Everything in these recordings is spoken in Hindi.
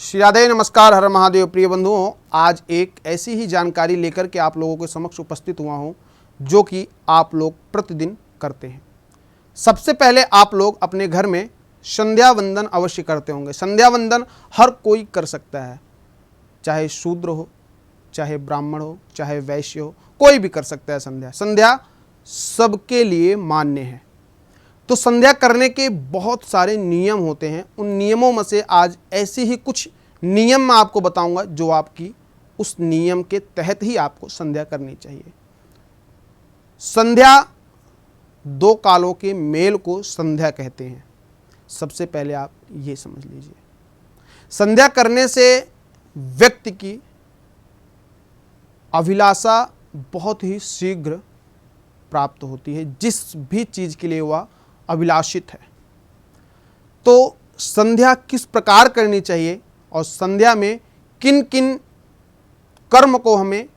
श्री राधे, नमस्कार, हर महादेव। प्रिय बंधुओं, आज एक ऐसी ही जानकारी लेकर के आप लोगों के समक्ष उपस्थित हुआ हूं जो कि आप लोग प्रतिदिन करते हैं। सबसे पहले आप लोग अपने घर में संध्या वंदन अवश्य करते होंगे। संध्या वंदन हर कोई कर सकता है, चाहे शूद्र हो, चाहे ब्राह्मण हो, चाहे वैश्य हो, कोई भी कर सकता है। संध्या सबके लिए मान्य है। तो संध्या करने के बहुत सारे नियम होते हैं। उन नियमों में से आज ऐसे ही कुछ नियम मैं आपको बताऊंगा जो आपकी उस नियम के तहत ही आपको संध्या करनी चाहिए। संध्या दो कालों के मेल को संध्या कहते हैं। सबसे पहले आप ये समझ लीजिए, संध्या करने से व्यक्ति की अभिलाषा बहुत ही शीघ्र प्राप्त होती है, जिस भी चीज के लिए वह अभिलाषित है। तो संध्या किस प्रकार करनी चाहिए और संध्या में किन किन कर्म को हमें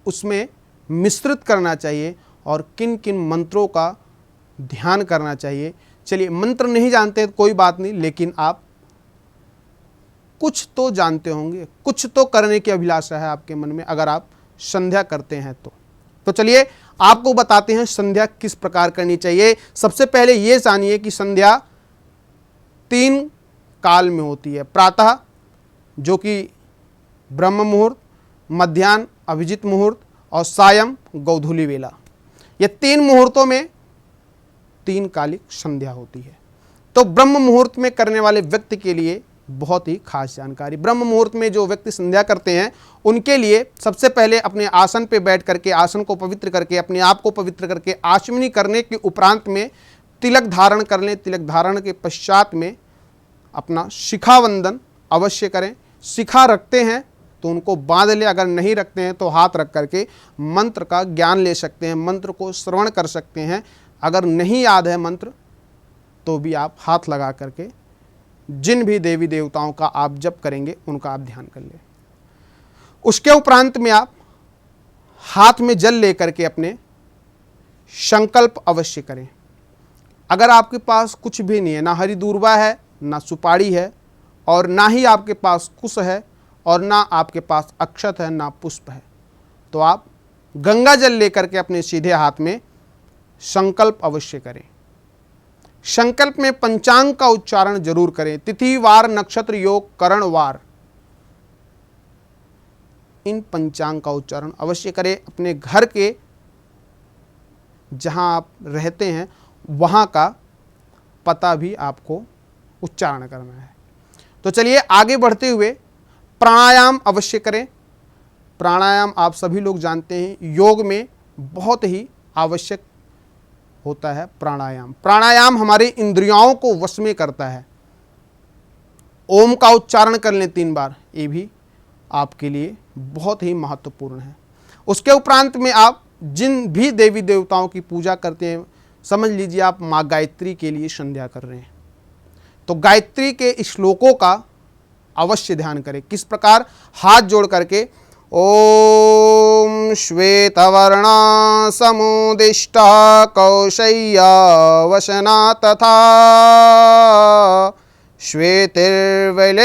उसमें मिश्रित करना चाहिए और किन किन मंत्रों का ध्यान करना चाहिए। चलिए, मंत्र नहीं जानते तो कोई बात नहीं, लेकिन आप कुछ तो जानते होंगे, कुछ तो करने की अभिलाषा है आपके मन में अगर आप संध्या करते हैं तो चलिए आपको बताते हैं संध्या किस प्रकार करनी चाहिए। सबसे पहले यह जानिए कि संध्या 3 काल में होती है। प्रातः, जो कि ब्रह्म मुहूर्त, मध्याह्न अभिजित मुहूर्त और सायं गोधूली वेला। ये 3 मुहूर्तों में 3 कालिक संध्या होती है। तो ब्रह्म मुहूर्त में करने वाले व्यक्ति के लिए बहुत ही खास जानकारी। ब्रह्म मुहूर्त में जो व्यक्ति संध्या करते हैं उनके लिए सबसे पहले अपने आसन पे बैठ करके, आसन को पवित्र करके, अपने आप को पवित्र करके, आचमनी करने के उपरांत में तिलक धारण कर लें। तिलक धारण के पश्चात में अपना शिखा वंदन अवश्य करें। शिखा रखते हैं तो उनको बांध ले, अगर नहीं रखते हैं तो हाथ रख करके मंत्र का ज्ञान ले सकते हैं, मंत्र को श्रवण कर सकते हैं। अगर नहीं याद है मंत्र तो भी आप हाथ लगा करके जिन भी देवी देवताओं का आप जप करेंगे उनका आप ध्यान कर लें। उसके उपरांत में आप हाथ में जल लेकर के अपने संकल्प अवश्य करें। अगर आपके पास कुछ भी नहीं है, ना हरी दूर्वा है, ना सुपारी है, और ना ही आपके पास कुश है, और ना आपके पास अक्षत है, ना पुष्प है, तो आप गंगा जल लेकर के अपने सीधे हाथ में संकल्प अवश्य करें। संकल्प में पंचांग का उच्चारण जरूर करें। तिथि, वार, नक्षत्र, योग, करण, वार, इन पंचांग का उच्चारण अवश्य करें। अपने घर के जहां आप रहते हैं वहां का पता भी आपको उच्चारण करना है। तो चलिए आगे बढ़ते हुए प्राणायाम अवश्य करें। प्राणायाम आप सभी लोग जानते हैं, योग में बहुत ही आवश्यक होता है प्राणायाम। प्राणायाम हमारे इंद्रियों को वश में करता है। ओम का उच्चारण कर लें 3 बार, ये भी आपके लिए बहुत ही महत्वपूर्ण है। उसके उपरांत में आप जिन भी देवी देवताओं की पूजा करते हैं, समझ लीजिए आप माँ गायत्री के लिए संध्या कर रहे हैं, तो गायत्री के श्लोकों का अवश्य ध्यान करें। किस प्रकार? हाथ जोड़ करके ओम श्वेतवर्णा समुदिष्टा कौशय्या वसना तथा श्वेतिर्विलेपनै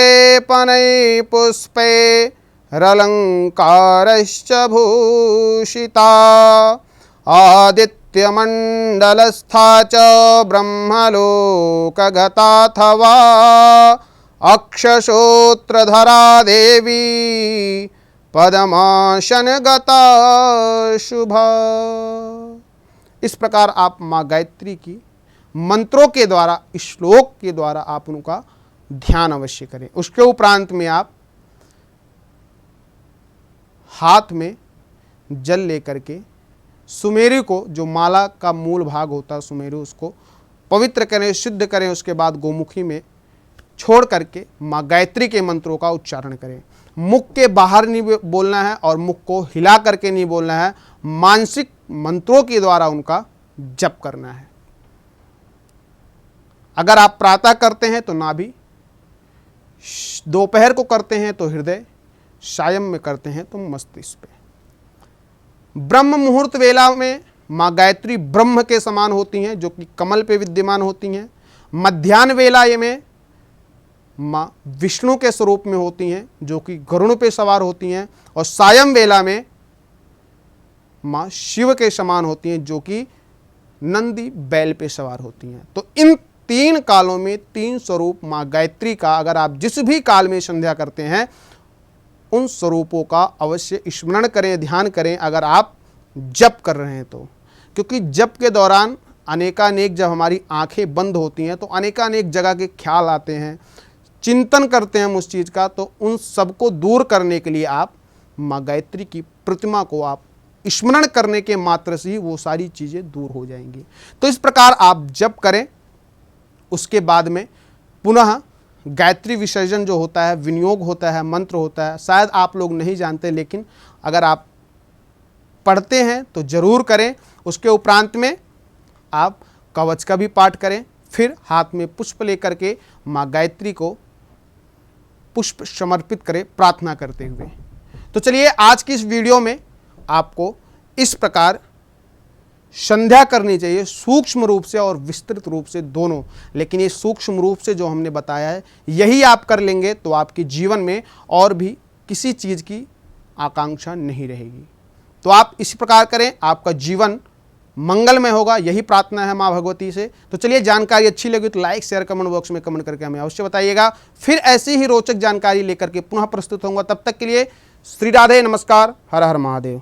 पुष्पे रलंकारश्च भूषिता आदित्यमण्डलस्था च ब्रह्मलोकगताथवा अक्षशोत्रधरा देवी पद्मासन गता शुभा। इस प्रकार आप माँ गायत्री की मंत्रों के द्वारा, श्लोक के द्वारा आप उनका ध्यान अवश्य करें। उसके उपरांत में आप हाथ में जल लेकर के सुमेरु को, जो माला का मूल भाग होता है सुमेरु, उसको पवित्र करें, शुद्ध करें। उसके बाद गोमुखी में छोड़ करके माँ गायत्री के मंत्रों का उच्चारण करें। मुख के बाहर नहीं बोलना है और मुख को हिला करके नहीं बोलना है, मानसिक मंत्रों के द्वारा उनका जप करना है। अगर आप प्रातः करते हैं तो नाभि, दोपहर को करते हैं तो हृदय, सायं में करते हैं तो मस्तिष्क पे। ब्रह्म मुहूर्त वेला में माँ गायत्री ब्रह्म के समान होती हैं, जो कि कमल पे विद्यमान होती हैं। मध्याह्न वेला में माँ विष्णु के स्वरूप में होती हैं जो कि गरुड़ पे सवार होती हैं, और सायं वेला में माँ शिव के समान होती हैं जो कि नंदी बैल पे सवार होती हैं। तो इन 3 कालों में 3 स्वरूप माँ गायत्री का अगर आप जिस भी काल में संध्या करते हैं उन स्वरूपों का अवश्य स्मरण करें, ध्यान करें अगर आप जप कर रहे हैं तो। क्योंकि जप के दौरान अनेकानेक जब हमारी आंखें बंद होती हैं तो अनेकानेक जगह के ख्याल आते हैं, चिंतन करते हैं हम उस चीज़ का, तो उन सबको दूर करने के लिए आप माँ गायत्री की प्रतिमा को आप स्मरण करने के मात्र से ही वो सारी चीज़ें दूर हो जाएंगी। तो इस प्रकार आप जप करें। उसके बाद में पुनः गायत्री विसर्जन जो होता है, विनियोग होता है, मंत्र होता है, शायद आप लोग नहीं जानते, लेकिन अगर आप पढ़ते हैं तो ज़रूर करें। उसके उपरांत में आप कवच का भी पाठ करें, फिर हाथ में पुष्प लेकर के माँ गायत्री को पुष्प समर्पित करें प्रार्थना करते हुए। तो चलिए आज की इस वीडियो में आपको इस प्रकार संध्या करनी चाहिए, सूक्ष्म रूप से और विस्तृत रूप से दोनों। लेकिन ये सूक्ष्म रूप से जो हमने बताया है यही आप कर लेंगे तो आपके जीवन में और भी किसी चीज़ की आकांक्षा नहीं रहेगी। तो आप इसी प्रकार करें, आपका जीवन मंगलमय होगा, यही प्रार्थना है माँ भगवती से। तो चलिए, जानकारी अच्छी लगी तो लाइक शेयर कमेंट बॉक्स में कमेंट करके हमें अवश्य बताइएगा। फिर ऐसी ही रोचक जानकारी लेकर के पुनः प्रस्तुत होऊंगा। तब तक के लिए श्री राधे, नमस्कार, हर हर महादेव।